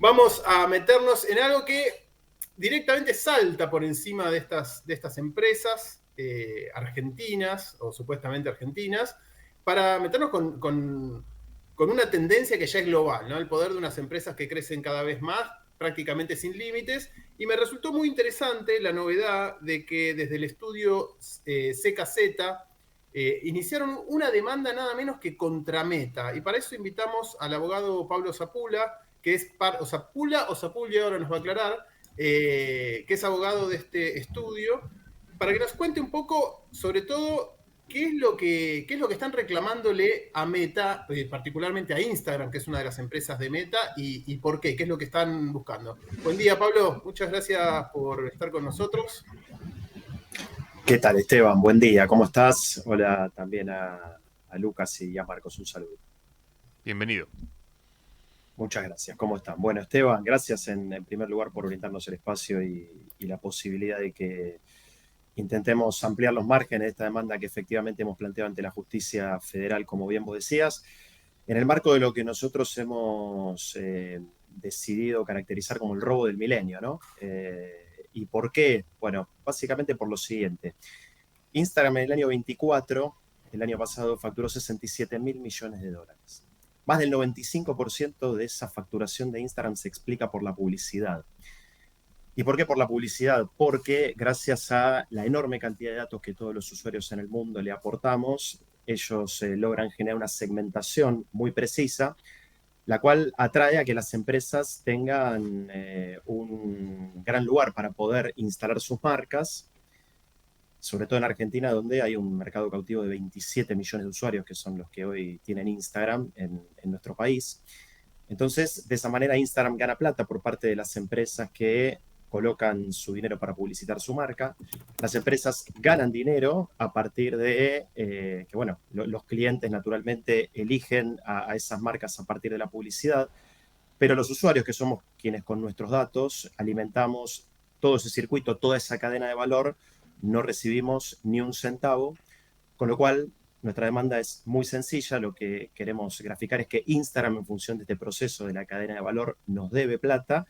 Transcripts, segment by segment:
vamos a meternos en algo que directamente salta por encima de estas empresas argentinas, o supuestamente argentinas, para meternos con una tendencia que ya es global, ¿no? El poder de unas empresas que crecen cada vez más, prácticamente sin límites, y me resultó muy interesante la novedad de que desde el estudio CKZ iniciaron una demanda nada menos que contra Meta, y para eso invitamos al abogado Pablo Zapula, que es Zapula o Zapuglia, ahora nos va a aclarar, que es abogado de este estudio, para que nos cuente un poco, sobre todo, qué es lo que están reclamándole a Meta, particularmente a Instagram, que es una de las empresas de Meta, y por qué es lo que están buscando. Buen día, Pablo, muchas gracias por estar con nosotros. ¿Qué tal, Esteban? Buen día, ¿cómo estás? Hola también a Lucas y a Marcos, un saludo. Bienvenido. Muchas gracias, ¿cómo están? Bueno, Esteban, gracias en primer lugar por brindarnos el espacio y la posibilidad de que intentemos ampliar los márgenes de esta demanda que efectivamente hemos planteado ante la justicia federal, como bien vos decías, en el marco de lo que nosotros hemos decidido caracterizar como el robo del milenio, ¿no? ¿Y por qué? Bueno, básicamente por lo siguiente. Instagram en el año 24, el año pasado, facturó 67 mil millones de dólares. Más del 95% de esa facturación de Instagram se explica por la publicidad. ¿Y por qué por la publicidad? Porque gracias a la enorme cantidad de datos que todos los usuarios en el mundo le aportamos, ellos logran generar una segmentación muy precisa, la cual atrae a que las empresas tengan un gran lugar para poder instalar sus marcas, sobre todo en Argentina, donde hay un mercado cautivo de 27 millones de usuarios, que son los que hoy tienen Instagram en nuestro país. Entonces, de esa manera, Instagram gana plata por parte de las empresas que colocan su dinero para publicitar su marca. Las empresas ganan dinero a partir de que, bueno, los clientes naturalmente eligen a esas marcas a partir de la publicidad, pero los usuarios, que somos quienes con nuestros datos alimentamos todo ese circuito, toda esa cadena de valor, no recibimos ni un centavo, con lo cual nuestra demanda es muy sencilla. Lo que queremos graficar es que Instagram, en función de este proceso de la cadena de valor, nos debe plata,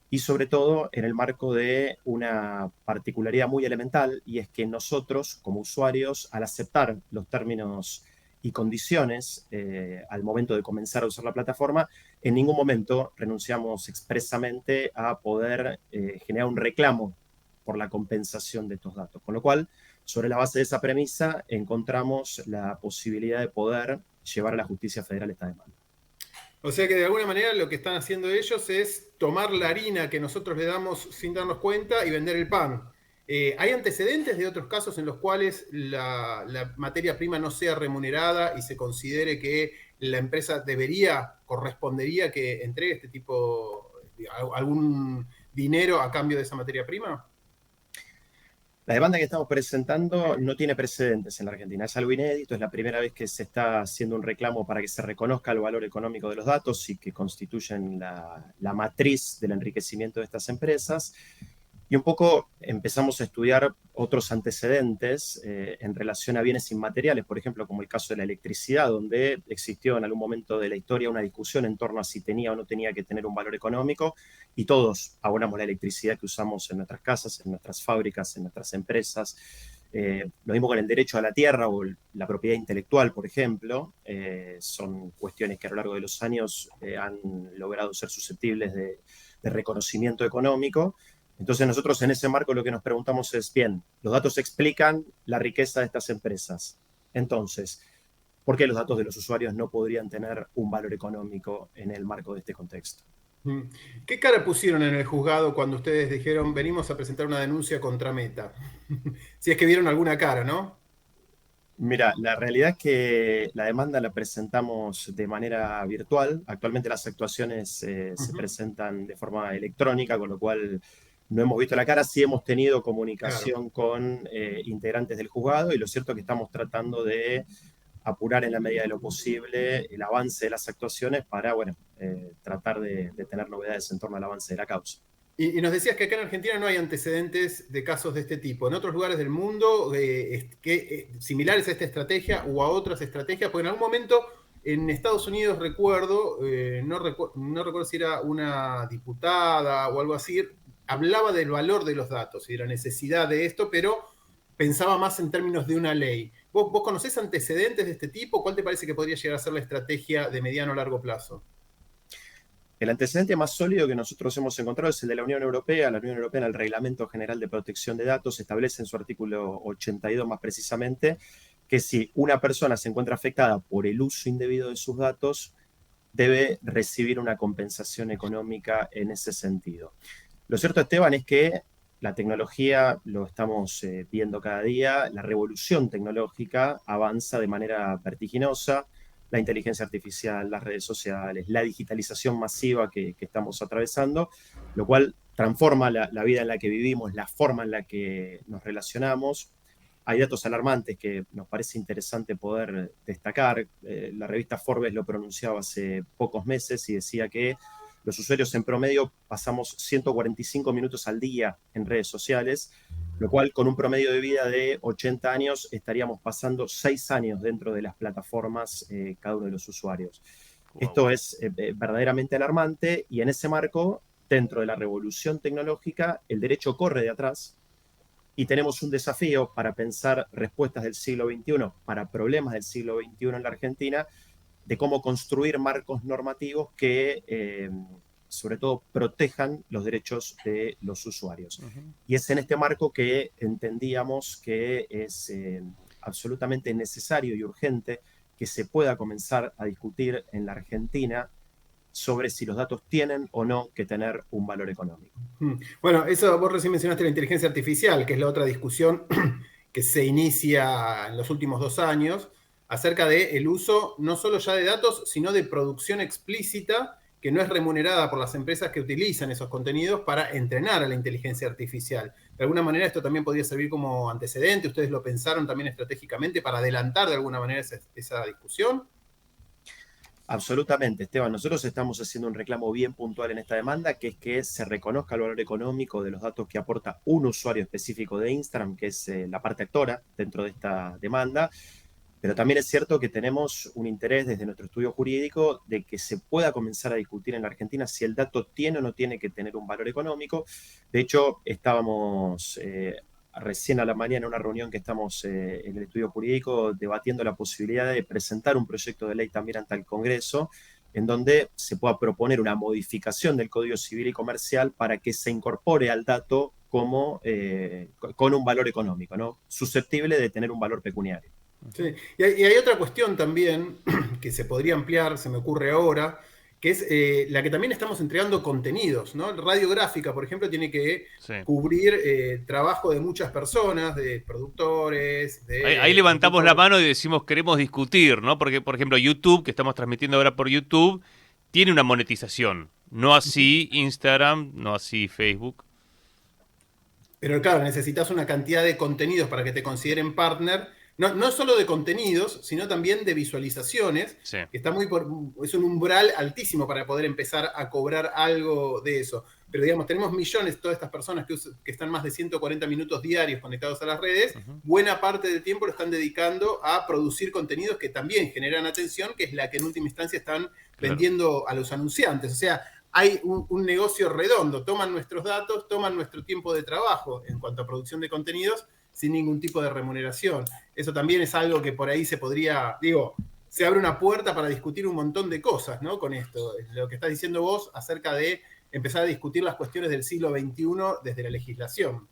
y sobre todo en el marco de una particularidad muy elemental, y es que nosotros, como usuarios, al aceptar los términos y condiciones al momento de comenzar a usar la plataforma, en ningún momento renunciamos expresamente a poder generar un reclamo por la compensación de estos datos. Con lo cual, sobre la base de esa premisa, encontramos la posibilidad de poder llevar a la justicia federal esta demanda. O sea que de alguna manera lo que están haciendo ellos es tomar la harina que nosotros le damos sin darnos cuenta y vender el pan. ¿Hay antecedentes de otros casos en los cuales la materia prima no sea remunerada y se considere que la empresa correspondería que entregue este tipo, algún dinero a cambio de esa materia prima? La demanda que estamos presentando no tiene precedentes en la Argentina. Es algo inédito, es la primera vez que se está haciendo un reclamo para que se reconozca el valor económico de los datos y que constituyen la matriz del enriquecimiento de estas empresas. Y un poco empezamos a estudiar otros antecedentes en relación a bienes inmateriales, por ejemplo, como el caso de la electricidad, donde existió en algún momento de la historia una discusión en torno a si tenía o no tenía que tener un valor económico, y todos abonamos la electricidad que usamos en nuestras casas, en nuestras fábricas, en nuestras empresas. Lo mismo con el derecho a la tierra o la propiedad intelectual, por ejemplo. Son cuestiones que a lo largo de los años han logrado ser susceptibles de reconocimiento económico. Entonces nosotros en ese marco lo que nos preguntamos es, bien, los datos explican la riqueza de estas empresas. Entonces, ¿por qué los datos de los usuarios no podrían tener un valor económico en el marco de este contexto? ¿Qué cara pusieron en el juzgado cuando ustedes dijeron venimos a presentar una denuncia contra Meta? Si es que vieron alguna cara, ¿no? Mira, la realidad es que la demanda la presentamos de manera virtual. Actualmente las actuaciones se presentan de forma electrónica, con lo cual no hemos visto la cara. Sí hemos tenido comunicación con integrantes del juzgado, y lo cierto es que estamos tratando de apurar en la medida de lo posible el avance de las actuaciones para, bueno, tratar de tener novedades en torno al avance de la causa. Y nos decías que acá en Argentina no hay antecedentes de casos de este tipo. En otros lugares del mundo, similares a esta estrategia o a otras estrategias, porque en algún momento en Estados Unidos recuerdo, no recuerdo si era una diputada o algo así, hablaba del valor de los datos y de la necesidad de esto, pero pensaba más en términos de una ley. ¿Vos conocés antecedentes de este tipo? ¿Cuál te parece que podría llegar a ser la estrategia de mediano o largo plazo? El antecedente más sólido que nosotros hemos encontrado es el de la Unión Europea. La Unión Europea, en el Reglamento General de Protección de Datos, establece en su artículo 82 más precisamente que si una persona se encuentra afectada por el uso indebido de sus datos, debe recibir una compensación económica en ese sentido. Lo cierto, Esteban, es que la tecnología, lo estamos viendo cada día, la revolución tecnológica avanza de manera vertiginosa. La inteligencia artificial, las redes sociales, la digitalización masiva que estamos atravesando, lo cual transforma la vida en la que vivimos, la forma en la que nos relacionamos. Hay datos alarmantes que nos parece interesante poder destacar. La revista Forbes lo pronunciaba hace pocos meses y decía que los usuarios en promedio pasamos 145 minutos al día en redes sociales, lo cual con un promedio de vida de 80 años estaríamos pasando 6 años dentro de las plataformas cada uno de los usuarios. Wow. Esto es verdaderamente alarmante y en ese marco, dentro de la revolución tecnológica, el derecho corre de atrás y tenemos un desafío para pensar respuestas del siglo XXI para problemas del siglo XXI en la Argentina, de cómo construir marcos normativos que sobre todo protejan los derechos de los usuarios. Y es en este marco que entendíamos que es absolutamente necesario y urgente que se pueda comenzar a discutir en la Argentina sobre si los datos tienen o no que tener un valor económico. Bueno, eso vos recién mencionaste la inteligencia artificial, que es la otra discusión que se inicia en los últimos 2 años, acerca del uso no solo ya de datos, sino de producción explícita que no es remunerada por las empresas que utilizan esos contenidos para entrenar a la inteligencia artificial. De alguna manera esto también podría servir como antecedente. ¿Ustedes lo pensaron también estratégicamente para adelantar de alguna manera esa discusión? Absolutamente, Esteban. Nosotros estamos haciendo un reclamo bien puntual en esta demanda, que es que se reconozca el valor económico de los datos que aporta un usuario específico de Instagram, que es la parte actora dentro de esta demanda. Pero también es cierto que tenemos un interés desde nuestro estudio jurídico de que se pueda comenzar a discutir en la Argentina si el dato tiene o no tiene que tener un valor económico. De hecho, estábamos recién a la mañana en una reunión que estamos en el estudio jurídico debatiendo la posibilidad de presentar un proyecto de ley también ante el Congreso, en donde se pueda proponer una modificación del Código Civil y Comercial para que se incorpore al dato como con un valor económico, ¿no? Susceptible de tener un valor pecuniario. Sí. Y hay otra cuestión también que se podría ampliar, se me ocurre ahora, que es la que también estamos entregando contenidos, ¿no? Radiográfica, por ejemplo, tiene que cubrir trabajo de muchas personas, de productores. Ahí levantamos la mano y decimos queremos discutir, ¿no? Porque, por ejemplo, YouTube, que estamos transmitiendo ahora por YouTube, tiene una monetización. No así Instagram, no así Facebook. Pero claro, necesitas una cantidad de contenidos para que te consideren partner. No solo de contenidos, sino también de visualizaciones, sí. Que está es un umbral altísimo para poder empezar a cobrar algo de eso. Pero digamos, tenemos millones, todas estas personas que están más de 140 minutos diarios conectados a las redes, buena parte del tiempo lo están dedicando a producir contenidos que también generan atención, que es la que en última instancia están vendiendo a los anunciantes. O sea, hay un negocio redondo, toman nuestros datos, toman nuestro tiempo de trabajo en cuanto a producción de contenidos, sin ningún tipo de remuneración. Eso también es algo que por ahí se podría, se abre una puerta para discutir un montón de cosas, ¿no? Con esto, lo que estás diciendo vos acerca de empezar a discutir las cuestiones del siglo XXI desde la legislación.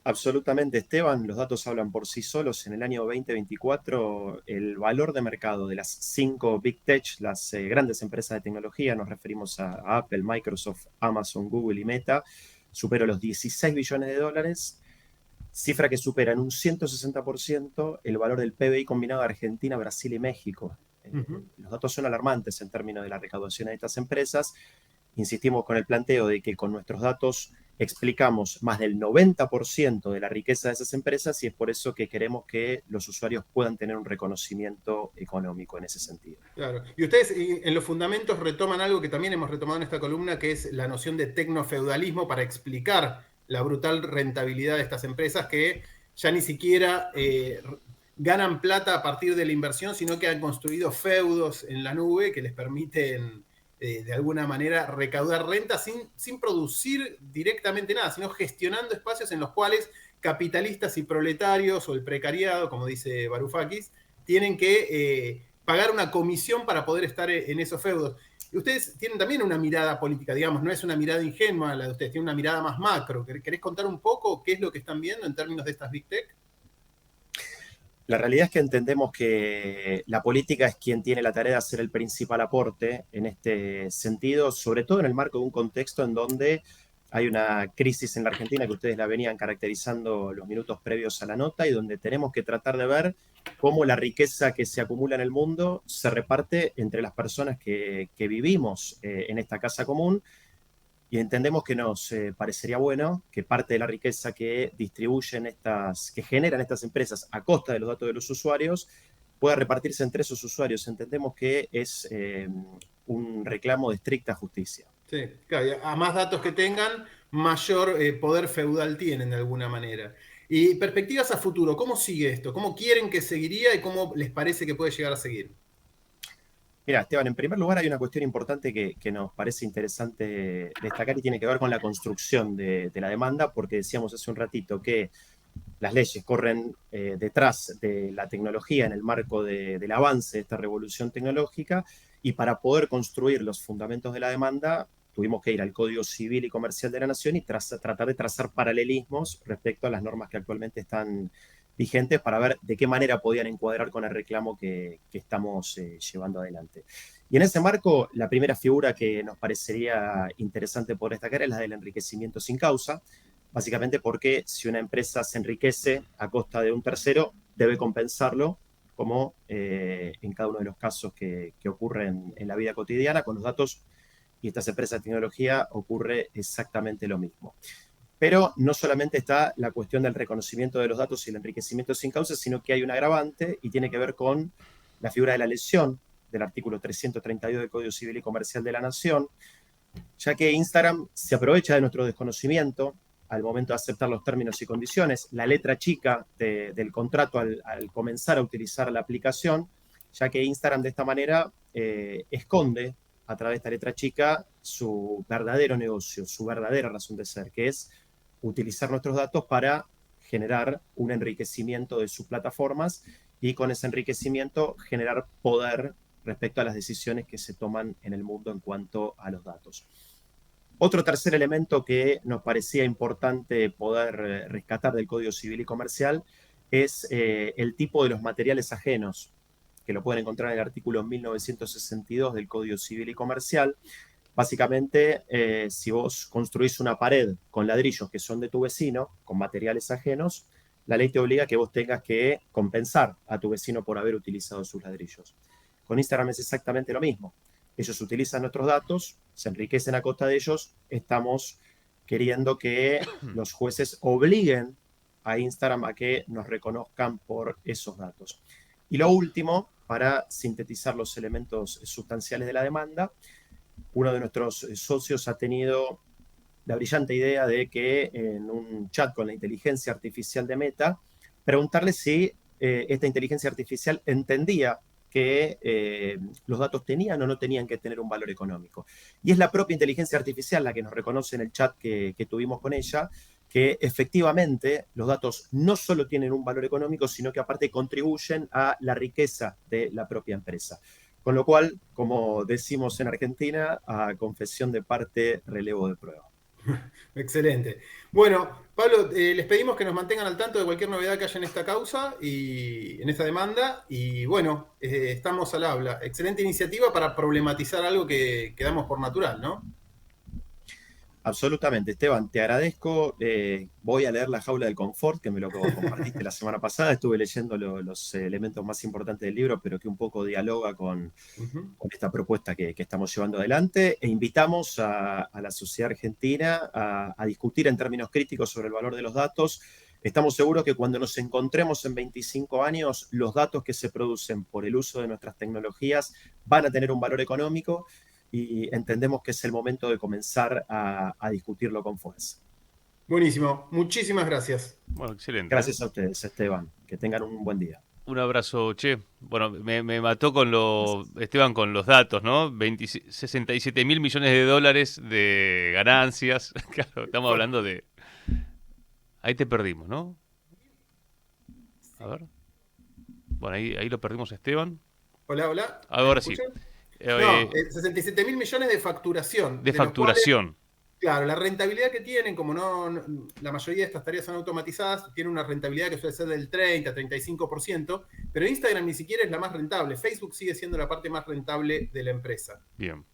Absolutamente, Esteban, los datos hablan por sí solos. En el año 2024, el valor de mercado de las 5 Big Tech, las grandes empresas de tecnología, nos referimos a Apple, Microsoft, Amazon, Google y Meta, superó los 16 billones de dólares, cifra que supera en un 160% el valor del PBI combinado de Argentina, Brasil y México. Los datos son alarmantes en términos de la recaudación de estas empresas. Insistimos con el planteo de que con nuestros datos explicamos más del 90% de la riqueza de esas empresas y es por eso que queremos que los usuarios puedan tener un reconocimiento económico en ese sentido. Claro. Y ustedes en los fundamentos retoman algo que también hemos retomado en esta columna, que es la noción de tecnofeudalismo para explicar la brutal rentabilidad de estas empresas que ya ni siquiera ganan plata a partir de la inversión, sino que han construido feudos en la nube que les permiten de alguna manera recaudar renta sin producir directamente nada, sino gestionando espacios en los cuales capitalistas y proletarios o el precariado, como dice Varoufakis, tienen que pagar una comisión para poder estar en esos feudos. Y ustedes tienen también una mirada política, digamos, no es una mirada ingenua la de ustedes, tienen una mirada más macro. ¿Querés contar un poco qué es lo que están viendo en términos de estas Big Tech? La realidad es que entendemos que la política es quien tiene la tarea de hacer el principal aporte en este sentido, sobre todo en el marco de un contexto en donde hay una crisis en la Argentina que ustedes la venían caracterizando los minutos previos a la nota y donde tenemos que tratar de ver cómo la riqueza que se acumula en el mundo se reparte entre las personas que vivimos en esta casa común. Y entendemos que nos parecería bueno que parte de la riqueza que que generan estas empresas a costa de los datos de los usuarios, pueda repartirse entre esos usuarios. Entendemos que es un reclamo de estricta justicia. Sí, claro, y a más datos que tengan, mayor poder feudal tienen de alguna manera. Y perspectivas a futuro, ¿cómo sigue esto? ¿Cómo quieren que seguiría y cómo les parece que puede llegar a seguir? Mira, Esteban, en primer lugar hay una cuestión importante que nos parece interesante destacar y tiene que ver con la construcción de la demanda, porque decíamos hace un ratito que las leyes corren detrás de la tecnología en el marco del avance de esta revolución tecnológica y para poder construir los fundamentos de la demanda tuvimos que ir al Código Civil y Comercial de la Nación y tratar de trazar paralelismos respecto a las normas que actualmente están vigentes para ver de qué manera podían encuadrar con el reclamo que estamos llevando adelante. Y en ese marco, la primera figura que nos parecería interesante poder destacar es la del enriquecimiento sin causa, básicamente porque si una empresa se enriquece a costa de un tercero, debe compensarlo, como en cada uno de los casos que ocurren en la vida cotidiana con los datos y estas empresas de tecnología ocurre exactamente lo mismo. Pero no solamente está la cuestión del reconocimiento de los datos y el enriquecimiento sin causa, sino que hay un agravante y tiene que ver con la figura de la lesión del artículo 332 del Código Civil y Comercial de la Nación, ya que Instagram se aprovecha de nuestro desconocimiento al momento de aceptar los términos y condiciones, la letra chica del contrato al comenzar a utilizar la aplicación, ya que Instagram de esta manera esconde a través de esta letra chica su verdadero negocio, su verdadera razón de ser, que es utilizar nuestros datos para generar un enriquecimiento de sus plataformas y con ese enriquecimiento generar poder respecto a las decisiones que se toman en el mundo en cuanto a los datos. Otro tercer elemento que nos parecía importante poder rescatar del Código Civil y Comercial es el tipo de los materiales ajenos, que lo pueden encontrar en el artículo 1962 del Código Civil y Comercial. Básicamente, si vos construís una pared con ladrillos que son de tu vecino, con materiales ajenos, la ley te obliga a que vos tengas que compensar a tu vecino por haber utilizado sus ladrillos. Con Instagram es exactamente lo mismo. Ellos utilizan nuestros datos, se enriquecen a costa de ellos, estamos queriendo que los jueces obliguen a Instagram a que nos reconozcan por esos datos. Y lo último, para sintetizar los elementos sustanciales de la demanda, uno de nuestros socios ha tenido la brillante idea de que en un chat con la inteligencia artificial de Meta, preguntarle si esta inteligencia artificial entendía que los datos tenían o no tenían que tener un valor económico. Y es la propia inteligencia artificial la que nos reconoce en el chat que tuvimos con ella, que efectivamente los datos no solo tienen un valor económico, sino que aparte contribuyen a la riqueza de la propia empresa. Con lo cual, como decimos en Argentina, a confesión de parte, relevo de prueba. Excelente. Bueno, Pablo, les pedimos que nos mantengan al tanto de cualquier novedad que haya en esta causa y en esta demanda. Y bueno, estamos al habla. Excelente iniciativa para problematizar algo que damos por natural, ¿no? Absolutamente, Esteban, te agradezco. Voy a leer La Jaula del Confort, que me lo compartiste la semana pasada. Estuve leyendo los elementos más importantes del libro, pero que un poco dialoga con esta propuesta que estamos llevando adelante. E invitamos a la sociedad argentina a discutir en términos críticos sobre el valor de los datos. Estamos seguros que cuando nos encontremos en 25 años, los datos que se producen por el uso de nuestras tecnologías van a tener un valor económico y entendemos que es el momento de comenzar a discutirlo con fuerza. Buenísimo. Muchísimas gracias. Bueno, excelente. Gracias a ustedes, Esteban. Que tengan un buen día. Un abrazo, che. Bueno, me mató Esteban, con los datos, ¿no? 67 mil millones de dólares de ganancias. Claro, estamos hablando de... Ahí te perdimos, ¿no? A ver. Bueno, ahí lo perdimos, Esteban. Hola, hola. Ahora sí. No, 67 mil millones de facturación. De facturación. Claro, la rentabilidad que tienen, como la mayoría de estas tareas son automatizadas, tienen una rentabilidad que suele ser del 30-35%, pero Instagram ni siquiera es la más rentable. Facebook sigue siendo la parte más rentable de la empresa. Bien.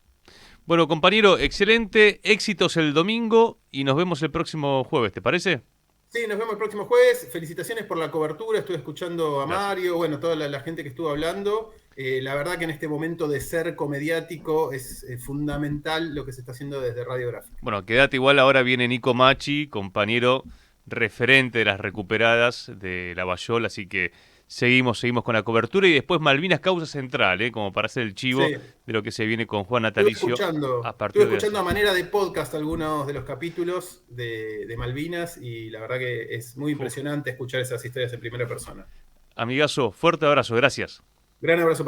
Bueno, compañero, excelente. Éxitos el domingo y nos vemos el próximo jueves, ¿te parece? Sí, nos vemos el próximo jueves. Felicitaciones por la cobertura. Estuve escuchando a Mario, bueno, toda la gente que estuvo hablando. La verdad que en este momento de cerco mediático es fundamental lo que se está haciendo desde Radiográfica. Bueno, quédate igual, ahora viene Nico Machi, compañero referente de las recuperadas de Lavallol, así que seguimos con la cobertura y después Malvinas Causa Central, como para hacer el chivo Sí. de lo que se viene con Juan Natalicio. Estuve escuchando a manera de podcast algunos de los capítulos de Malvinas y la verdad que es muy impresionante escuchar esas historias en primera persona. Amigazo, fuerte abrazo, gracias. Gran abrazo.